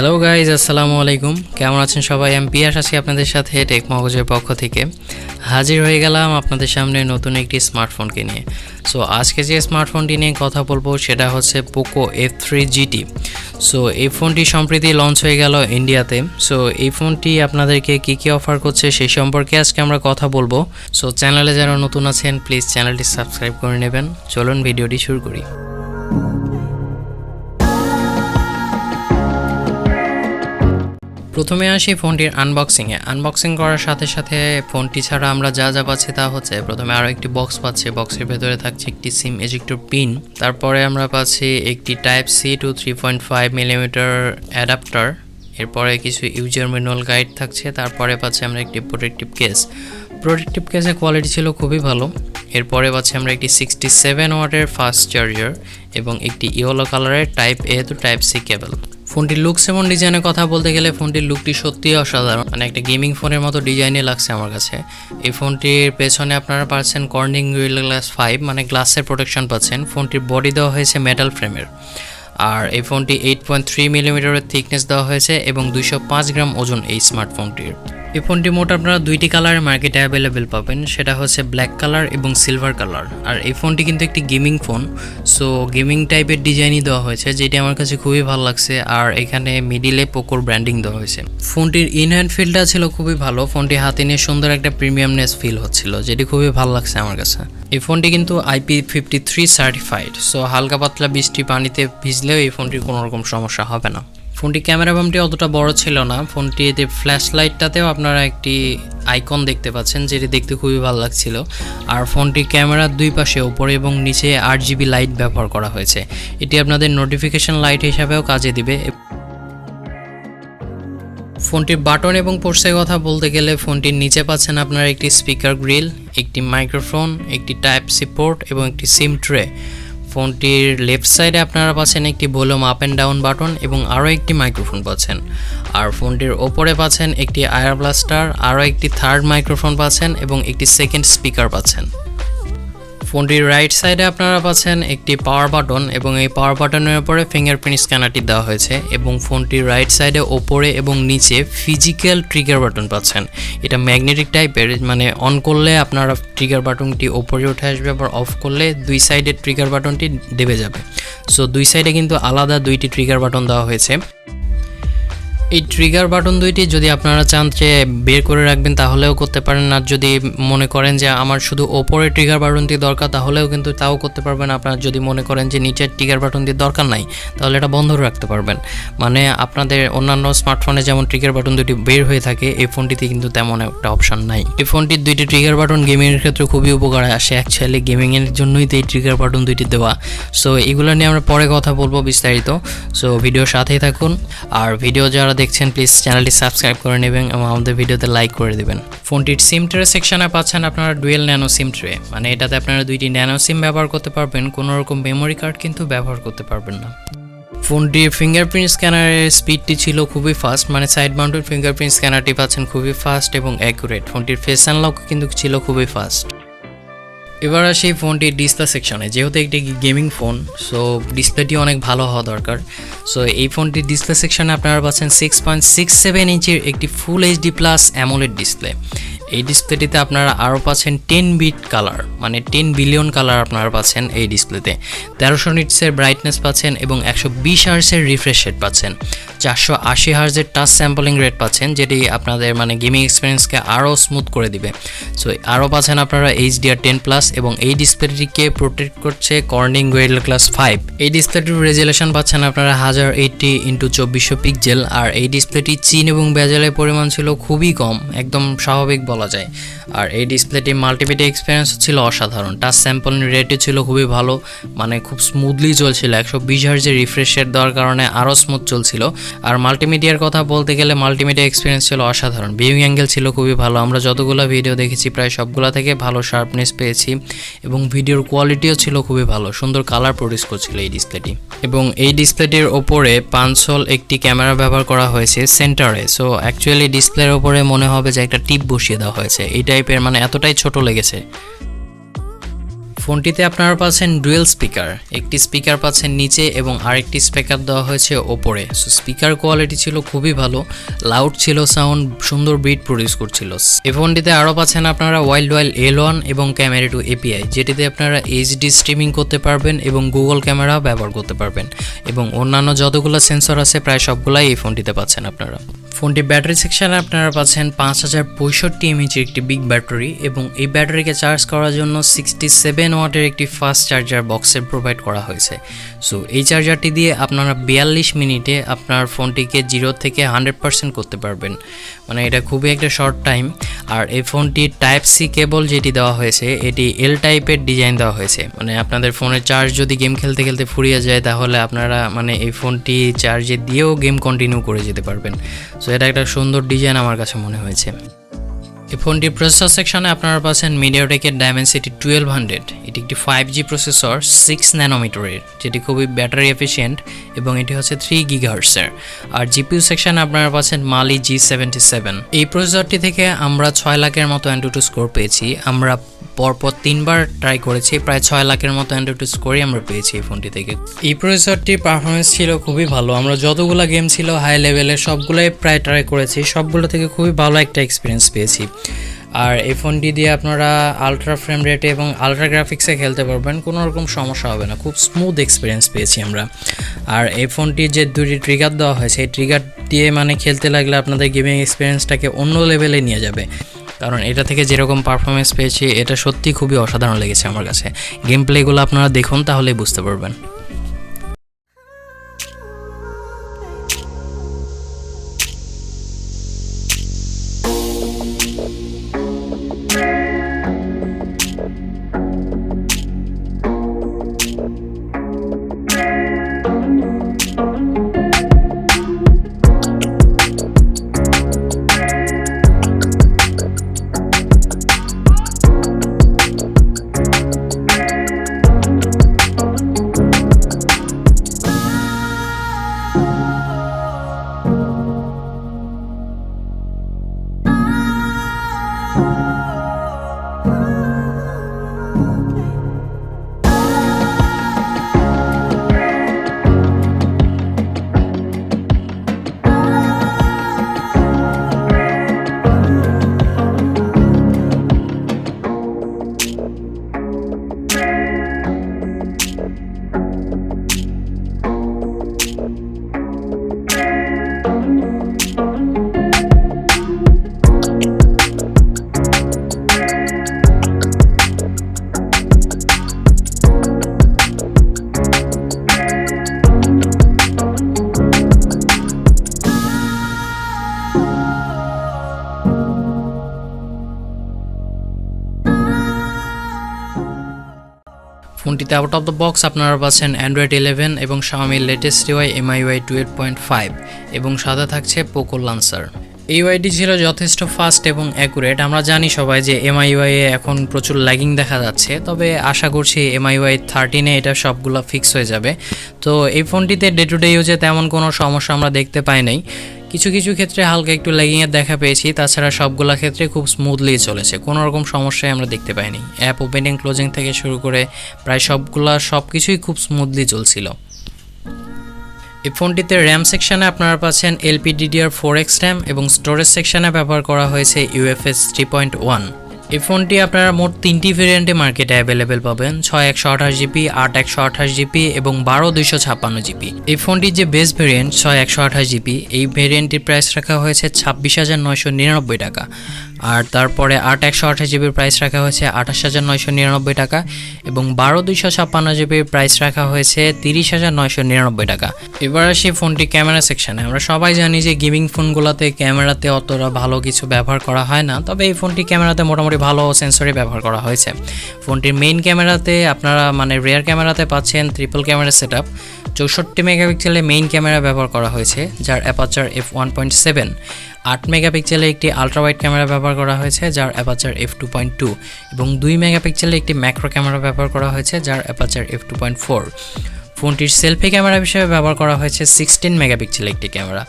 Hello guys, আসসালামু আলাইকুম। কেমন আছেন সবাই? আমি পিয়াস আছি আপনাদের সাথে টেক মগজের পক্ষ থেকে। হাজির হয়ে গেলাম আপনাদের সামনে নতুন একটি স্মার্টফোনকে নিয়ে। সো আজকে যে স্মার্টফোনটি নিয়ে কথা বলবো সেটা হচ্ছে পোকো F3 GT। সো এই ফোনটি সম্প্রতি লঞ্চ হয়ে গেল ইন্ডিয়াতে। সো এই ফোনটি আপনাদেরকে কী অফার করছে সেই সম্পর্কে আজকে আমরা কথা বলবো। সো চ্যানেলে যারা নতুন আছেন প্লিজ চ্যানেলটি সাবস্ক্রাইব করে নেবেন। চলুন ভিডিওটি শুরু করি। প্রথমে আসি ফোনটির আনবক্সিং করার সাথে সাথে ফোনটি ছাড়া আমরা যা পাচ্ছি তা হচ্ছে প্রথমে আরও একটি বক্স পাচ্ছি। বক্সের ভেতরে থাকছে একটি সিম এজেক্টর পিন, তারপরে আমরা পাচ্ছি একটি Type-C to 3.5 মিলিমিটার অ্যাডাপ্টার, এরপরে কিছু ইউজার ম্যানুয়াল গাইড থাকছে, তারপরে পাচ্ছি আমরা একটি প্রোটেক্টিভ কেসের কোয়ালিটি ছিল খুবই ভালো। এরপরে পাচ্ছি আমরা একটি 67 ওয়াটের ফাস্ট চার্জার এবং একটি ইয়েলো কালারের Type-A to Type-C কেবল। ফোনটির লুকস এবং ডিজাইনের কথা বলতে গেলে ফোনটির লুকটি সত্যিই অসাধারণ, মানে একটা গেমিং ফোনের মতো ডিজাইনে লাগছে আমার কাছে। এই ফোনটির পেছনে আপনারা পাচ্ছেন কর্নিং গ্লাস 5, মানে গ্লাসের প্রোটেকশন পাচ্ছেন। ফোনটির বডি দেওয়া হয়েছে মেটাল ফ্রেমের, আর এই ফোনটি 8.3 মিলিমিটারের থিকনেস দেওয়া হয়েছে এবং 205 গ্রাম ওজন এই স্মার্টফোনটির। এই ফোনটি মোট আপনারা দুইটি কালারের মার্কেটে অ্যাভেলেবেল পাবেন, সেটা হচ্ছে ব্ল্যাক কালার এবং সিলভার কালার। আর এই ফোনটি কিন্তু একটি গেমিং ফোন, সো গেমিং টাইপের ডিজাইনই দেওয়া হয়েছে, যেটি আমার কাছে খুবই ভালো লাগছে। আর এখানে মিডিলে পোকোর ব্র্যান্ডিং দেওয়া হয়েছে। ফোনটির ইন হ্যান্ড ফিলটা ছিল খুবই ভালো, ফোনটি হাতে নিয়ে সুন্দর একটা প্রিমিয়ামনেস ফিল হচ্ছিল, যেটি খুবই ভালো লাগছে আমার কাছে। এই ফোনটি কিন্তু IP53 সার্টিফাইড, সো হালকা পাতলা বৃষ্টি পানিতে ভিজলেও এই ফোনটির কোনো রকম সমস্যা হবে না। ফোনটি ক্যামেরা বামটি অতটা বড় ছিল না। ফোনটিতে ফ্ল্যাশ লাইটটাতেও আপনারা একটি আইকন দেখতে পাচ্ছেন, যেটি দেখতে খুবই ভালো লাগছিল। আর ফোনটি ক্যামেরার দুই পাশে উপরে এবং নিচে RGB লাইট ব্যবহার করা হয়েছে, এটি আপনাদের নোটিফিকেশন লাইট হিসাবেও কাজে দিবে। ফোনটির বাটন এবং পোর্টসের কথা বলতে গেলে ফোনটির নিচে পাচ্ছেন আপনারা একটি স্পিকার গ্রিল, একটি মাইক্রোফোন, একটি Type-C পোর্ট এবং একটি সিম ট্রে। ফোনটির লেফট সাইডে আপনারা পাচ্ছেন একটি volume up and down button এবং আরও একটি মাইক্রোফোন পাচ্ছেন। আর ফোনটির ওপরে পাচ্ছেন একটি আয়ার ব্লাস্টার, আরও একটি থার্ড মাইক্রোফোন পাচ্ছেন এবং একটি সেকেন্ড স্পিকার পাচ্ছেন। ফোনটির রাইট সাইডে আপনারা পাচ্ছেন একটি পাওয়ার বাটন এবং এই পাওয়ার বাটনের উপরে ফিঙ্গারপ্রিন্ট স্ক্যানারটি দেওয়া হয়েছে এবং ফোনটির রাইট সাইডে ওপরে এবং নিচে ফিজিক্যাল ট্রিগার বাটন পাচ্ছেন। এটা ম্যাগনেটিক টাইপের, মানে অন করলে আপনারা ট্রিগার বাটনটি ওপরে উঠে আসবে, আবার অফ করলে দুই সাইডে ট্রিগার বাটনটি দেবে যাবে। সো দুই সাইডে কিন্তু আলাদা দুইটি ট্রিগার বাটন দেওয়া হয়েছে। এই ট্রিগার বাটন দুইটি যদি আপনারা চান যে বের করে রাখবেন তাহলেও করতে পারেন, আর যদি মনে করেন যে আমার শুধু ওপরে ট্রিগার বাটনটি দরকার তাহলেও কিন্তু তাও করতে পারবেন। আপনারা যদি মনে করেন যে নিচের ট্রিগার বাটনটি দরকার নাই তাহলে এটা বন্ধ রাখতে পারবেন। মানে আপনাদের অন্যান্য স্মার্টফোনে যেমন ট্রিগার বাটন দুটি বের হয়ে থাকে, এই ফোনটিতে কিন্তু তেমন একটা অপশন নাই। এই ফোনটির দুইটি ট্রিগার বাটন গেমিংয়ের ক্ষেত্রে খুবই উপকারে আসে, অ্যাকচুয়ালি গেমিংয়ের জন্যই তো এই ট্রিগার বাটন দুইটি দেওয়া। সো এগুলো নিয়ে আমরা পরে কথা বলবো বিস্তারিত। সো ভিডিওর সাথেই থাকুন, আর ভিডিও যারা দেখছেন প্লিজ চ্যানেলটি সাবস্ক্রাইব করে নেবেন এবং আমাদের ভিডিওতে লাইক করে দেবেন। ফোনটির সিম ট্রে সেকশনে পাচ্ছেন আপনারা ডুয়েল ন্যানো সিম ট্রে, মানে এটাতে আপনারা দুইটি ন্যানো সিম ব্যবহার করতে পারবেন, কোনো রকম মেমোরি কার্ড কিন্তু ব্যবহার করতে পারবেন না। ফোনটির ফিঙ্গারপ্রিন্ট স্ক্যানারের স্পিডটি ছিল খুবই ফাস্ট, মানে সাইড মাউন্টেড ফিঙ্গারপ্রিন্ট স্ক্যানারটি পাচ্ছেন খুবই ফাস্ট এবং অ্যাকুরেট। ফোনটির ফেস আনলক কিন্তু ছিল খুবই ফাস্ট। এবার আসি ফোনটির ডিসপ্লে সেকশনে। যেহেতু একটি গেমিং ফোন, সো ডিসপ্লেটি অনেক ভালো হওয়া দরকার। সো এই ফোনটির ডিসপ্লে সেকশনে আপনারা পাচ্ছেন 6.67 ইঞ্চির একটি ফুল HD প্লাস অ্যামোলেড ডিসপ্লে। এই ডিসপ্লেটিতে আপনারা আরও পাচ্ছেন 10 বিট কালার, মানে 10 বিলিয়ন কালার আপনারা পাচ্ছেন এই ডিসপ্লেতে। 1300 নিটসের ব্রাইটনেস পাচ্ছেন এবং 120 হার্জের রিফ্রেশ রেট পাচ্ছেন। 480 হার্জের টাচ স্যাম্পলিং রেট পাচ্ছেন, যেটি আপনাদের মানে গেমিং এক্সপিরিয়েন্সকে আরও স্মুথ করে দিবে। সো আরও পাচ্ছেন আপনারা HDR10+ এবং এই ডিসপ্লেটিকে প্রোটেক্ট করছে কর্নিং গ্লাস 5। এই ডিসপ্লেটির রেজুলেশন পাচ্ছেন আপনারা 1080x2400 পিক্সেল। আর এই ডিসপ্লেটি চিন এবং বেজেলের পরিমাণ ছিল খুবই কম, একদম স্বাভাবিক বলা যায়। আর এই ডিসপ্লেটি মাল্টিমিডিয়া এক্সপিরিয়েন্স ছিল অসাধারণ। টাচ স্যাম্পলিং রেটও ছিল খুবই ভালো, মানে খুব স্মুথলি চলছিল। 120 হার্জের রিফ্রেশ রেট দেওয়ার কারণে আরও স্মুথ চলছিল। আর মাল্টিমিডিয়ার কথা বলতে গেলে মাল্টিমিডিয়া এক্সপিরিয়েন্স ছিল অসাধারণ। ভিউইং অ্যাঙ্গেল ছিল খুবই ভালো, আমরা যতগুলো ভিডিও দেখেছি প্রায় সবগুলো থেকে ভালো শার্পনেস পেয়েছি এবং ভিডিওর কোয়ালিটিও ছিল খুবই ভালো, সুন্দর কালার প্রডিউস করছিল এই ডিসপ্লেটি। এবং এই ডিসপ্লেটির ওপরে 5 একটি ক্যামেরা ব্যবহার করা হয়েছে সেন্টারে। সো অ্যাকচুয়ালি ডিসপ্লের ওপরে মনে হবে যে একটা টিপ বসিয়ে দেওয়া হয়েছে, এই টাইপের, মানে এতটাই ছোট লেগেছে। ফোনটিতে আপনারা পাচ্ছেন ডুয়েল স্পিকার, একটি স্পিকার পাচ্ছেন নিচে এবং আরেকটি স্পিকার দেওয়া হয়েছে ওপরে। সো স্পিকার কোয়ালিটি ছিল খুবই ভালো, লাউড ছিল সাউন্ড, সুন্দর বিট প্রডিউস করছিল। এই ফোনটিতে আরও পাচ্ছেন আপনারা ওয়াইল্ড L1 এবং ক্যামেরা টু এপিআই, যেটিতে আপনারা এইচডি স্ট্রিমিং করতে পারবেন এবং গুগল ক্যামেরা ব্যবহার করতে পারবেন এবং অন্যান্য যতগুলো সেন্সর আছে প্রায় সবগুলাই এই ফোনটিতে পাচ্ছেন আপনারা। ফোনটি ব্যাটারি সেকশনে আপনারা পাচ্ছেন 5065 mAh একটি বিগ ব্যাটারি এবং এই ব্যাটারিকে চার্জ করার জন্য 67 ওয়াটের একটি ফাস্ট চার্জার বক্সে প্রোভাইড করা হয়েছে। সো এই চার্জারটি দিয়ে আপনারা 42 মিনিটে আপনার ফোনটিকে 0 থেকে 100% করতে পারবেন, মানে এটা খুবই একটা শর্ট টাইম। আর এই ফোনটি টাইপ সি কেবল যেটি দেওয়া হয়েছে এটি এল টাইপের ডিজাইন দেওয়া হয়েছে, মানে আপনাদের ফোনের চার্জ যদি গেম খেলতে খেলতে ফুরিয়ে যায় তাহলে আপনারা মানে এই ফোনটি চার্জে দিয়েও গেম কন্টিনিউ করে যেতে পারবেন। সো এটা একটা সুন্দর ডিজাইন আমার কাছে মনে হয়েছে। এই ফোনটির প্রসেসর সেকশনে আপনারা পাচ্ছেন মিডিয়াটেকের ডায়মেনসিটি 1200, এটি একটি 5G প্রসেসর 6 ন্যানোমিটারের, যেটি খুবই ব্যাটারি এফিশিয়েন্ট এবং এটি হচ্ছে 3 GHz-এর। আর জিপিইউ সেকশনে আপনারা পাচ্ছেন মালি G77। এই প্রসেসরটি থেকে আমরা 6 লাখের মতো অ্যান্টুটু স্কোর পেয়েছি। আমরা পরপর 3বার ট্রাই করেছি, প্রায় 6 লাখের মতো অ্যান্টুটু স্কোরই আমরা পেয়েছি এই ফোনটি থেকে। এই প্রসেসরটির পারফরমেন্স ছিল খুবই ভালো, আমরা যতগুলো গেম ছিল হাই লেভেলের সবগুলোই প্রায় ট্রাই করেছি, সবগুলো থেকে খুবই ভালো একটা এক্সপিরিয়েন্স পেয়েছি। আর এই ফোনটি দিয়ে আপনারা আলট্রা ফ্রেম রেটে এবং আলট্রা গ্রাফিক্সে খেলতে পারবেন, কোনো রকম সমস্যা হবে না, খুব স্মুথ এক্সপিরিয়েন্স পেয়েছি আমরা। আর এই ফোনটির যে দুটি ট্রিগার দেওয়া হয়েছে এই ট্রিগার দিয়ে মানে খেলতে লাগলে আপনাদের গেমিং এক্সপিরিয়েন্সটাকে অন্য লেভেলে নিয়ে যাবে, কারণ এটা থেকে যেরকম পারফরমেন্স পেয়েছি এটা সত্যি খুবই অসাধারণ লেগেছে আমার কাছে। গেম প্লেগুলো আপনারা দেখুন তাহলেই বুঝতে পারবেন। ফোনটিতে আউট অফ দ্য বক্স আপনারা পাচ্ছেন অ্যান্ড্রয়েড 11 এবং Xiaomi লেটেস্ট UI MIUI 2.8.5 এবং সাথে থাকছে পোকো লান্সার। এই ওয়াইটি ছিল যথেষ্ট ফাস্ট এবং অ্যাকুরেট। আমরা জানি সবাই যে MIUI এ এখন প্রচুর ল্যাগিং দেখা যাচ্ছে, তবে আশা করছি MIUI 13-এ এটা সবগুলো ফিক্স হয়ে যাবে। তো এই ফোনটিতে ডে টু ডে ইউজে তেমন কোনো সমস্যা আমরা দেখতে পাই নাই, কিছু কিছু ক্ষেত্রে হালকা একটু ল্যাগিংয়ের দেখা পেয়েছি, তাছাড়া সবগুলো ক্ষেত্রে খুব স্মুথলি চলেছে, কোনো রকম সমস্যাই আমরা দেখতে পাইনি। অ্যাপ ওপেনিং ক্লোজিং থেকে শুরু করে প্রায় সব কিছুই খুব স্মুথলি চলছিল। এই ফোনটিতে র্যাম সেকশনে আপনারা পাচ্ছেন LPDDR4X র্যাম এবং স্টোরেজ সেকশনে ব্যবহার করা হয়েছে UFS 3.1। এই ফোনটি আপনারা মোট 3টি ভেরিয়েন্টে মার্কেটে অ্যাভেলেবেল পাবেন, 6128GB, 8128GB এবং 12256GB। এই ফোনটির যে বেস ভেরিয়েন্ট 6128GB, এই ভেরিয়েন্টটির প্রাইস রাখা হয়েছে 26,999 টাকা। আর তারপরে 8128GBর প্রাইস রাখা হয়েছে 28,999 টাকা এবং 12256GBর প্রাইস রাখা হয়েছে 30,999 টাকা। এবার আসি ফোনটি ক্যামেরা সেকশনে। আমরা সবাই জানি যে গেমিং ফোনগুলোতে ক্যামেরাতে অতটা ভালো কিছু ব্যবহার করা হয় না, তবে এই ফোনটি ক্যামেরাতে মোটামুটি ভালো সেন্সরই ব্যবহার করা হয়েছে। ফোনটির মেইন ক্যামেরাতে আপনারা মানে রিয়ার ক্যামেরাতে পাচ্ছেন ট্রিপল ক্যামেরা সেটআপ, 64 মেগাপিক্সেলের মেইন ক্যামেরা ব্যবহার করা হয়েছে যার অ্যাপারচার f1.7, 8 মেগাপিক্সেলের একটি আলট্রা ওয়াইড ক্যামেরা ব্যবহার করা হয়েছে যার অ্যাপারচার f2.2 এবং 2 মেগাপিক্সেলের একটি ম্যাক্রো ক্যামেরা ব্যবহার করা হয়েছে যার অ্যাপারচার f2.4। ফোনটির সেলফি ক্যামেরা হিসেবে ব্যবহার করা হয়েছে 16 মেগাপিক্সেল একটি ক্যামেরা।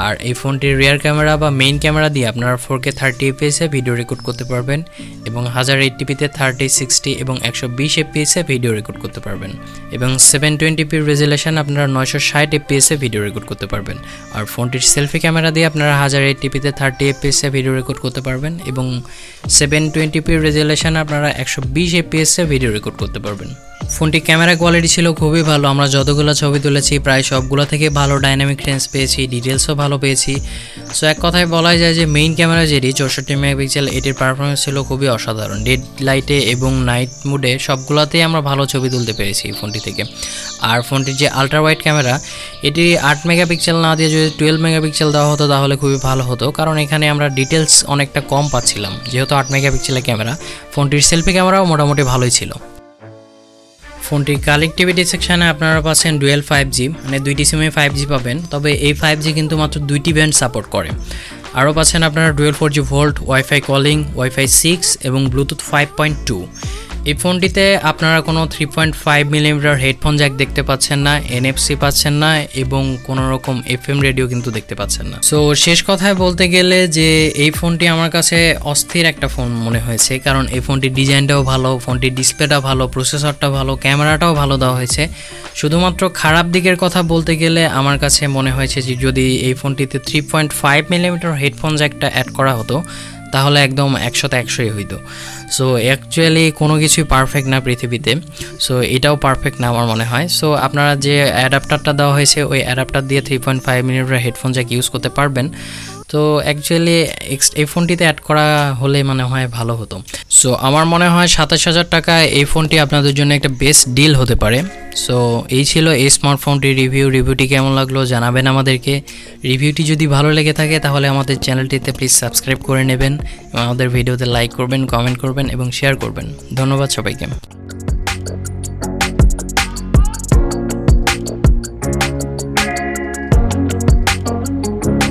আর এই ফোনটির রিয়ার ক্যামেরা বা মেইন ক্যামেরা দিয়ে আপনারা 4K 30 fps এ ভিডিও রেকর্ড করতে পারবেন এবং 1080p তে 30, 60 এবং 120 fps এ ভিডিও রেকর্ড করতে পারবেন এবং 720p রেজোলিউশন আপনারা 960 fps এ ভিডিও রেকর্ড করতে পারবেন। আর ফোনটির সেলফি ক্যামেরা দিয়ে আপনারা 1080p তে 30 fps এ ভিডিও রেকর্ড করতে পারবেন এবং 720p রেজোলিউশন আপনারা 120 fps এ ভিডিও রেকর্ড করতে পারবেন। ফোনটির ক্যামেরা কোয়ালিটি ছিল খুবই ভালো। আমরা যতগুলো ছবি তুলেছি প্রায় সবগুলো থেকে ভালো ডাইনামিক রেঞ্জ পেয়েছি, ডিটেলসও ভালো পেয়েছি। সো এক কথায় বলা যায় যে মেইন ক্যামেরা যেটি 64 মেগাপিক্সেল, এটির পারফরমেন্স ছিল খুবই অসাধারণ। ডেড লাইটে এবং নাইট মুডে সবগুলোতেই আমরা ভালো ছবি তুলতে পেরেছি এই ফোনটি থেকে। আর ফোনটির যে আলট্রা ওয়াইড ক্যামেরা, এটি 8 মেগাপিক্সেল না দিয়ে যদি 12 মেগাপিক্সেল দেওয়া হতো তাহলে খুবই ভালো হতো, কারণ এখানে আমরা ডিটেলস অনেকটা কম পাচ্ছিলাম। যেহেতু 8 মেগাপিক্সেলের ক্যামেরা, ফোনটির সেলফি ক্যামেরাও মোটামুটি ভালোই ছিল। ফোনটির কানেক্টিভিটি সেকশানে আপনারা পাচ্ছেন ডুয়েল 5G, মানে দুইটি সিমে 5G পাবেন, তবে এই 5G কিন্তু মাত্র 2টি ব্যান্ড সাপোর্ট করে। আরও পাচ্ছেন আপনারা dual 4G volt, wifi calling, wifi 6 এবং ব্লুটুথ 5.2। এই ফোনটিতে আপনারা কোনো 3.5 মিলিমিটার হেডফোন জ্যাক দেখতে পাচ্ছেন না, NFC পাচ্ছেন না এবং কোনো রকম FM রেডিও কিন্তু দেখতে পাচ্ছেন না। সো শেষ কথায় বলতে গেলে যে এই ফোনটি আমার কাছে অস্থির একটা ফোন মনে হয়েছে, কারণ এই ফোনটির ডিজাইনটাও ভালো, ফোনটির ডিসপ্লেটা ভালো, প্রসেসরটা ভালো, ক্যামেরাটাও ভালো দেওয়া হয়েছে। শুধুমাত্র খারাপ দিকের কথা বলতে গেলে আমার কাছে মনে হয়েছে যে যদি এই ফোনটিতে 3.5 মিলিমিটার হেডফোন জ্যাকটা অ্যাড করা হতো তাহলে একদম 100তে 100ই হইতো। সো অ্যাকচুয়ালি কোনো কিছুই পারফেক্ট না পৃথিবীতে, সো এটাও পারফেক্ট না আমার মনে হয়। সো আপনারা যে অ্যাডাপ্টারটা দেওয়া হয়েছে ওই অ্যাডাপ্টার দিয়ে 3.5 মিলিমিটার হেডফোন জ্যাক ইউজ করতে পারবেন। তো অ্যাকচুয়ালি এই ফোনটিতে অ্যাড করা হলে মনে হয় ভালো হতো। সো আমার মনে হয় 27,000 টাকায় এই ফোনটি আপনাদের জন্য একটা বেস্ট ডিল হতে পারে। সো এই ছিল এই স্মার্টফোনটির রিভিউটি কেমন লাগলো জানাবেন আমাদেরকে। রিভিউটি যদি ভালো লেগে থাকে তাহলে আমাদের চ্যানেলটিতে প্লিজ সাবস্ক্রাইব করে নেবেন এবং আমাদের ভিডিওতে লাইক করবেন, কমেন্ট করবেন এবং শেয়ার করবেন। ধন্যবাদ সবাইকে।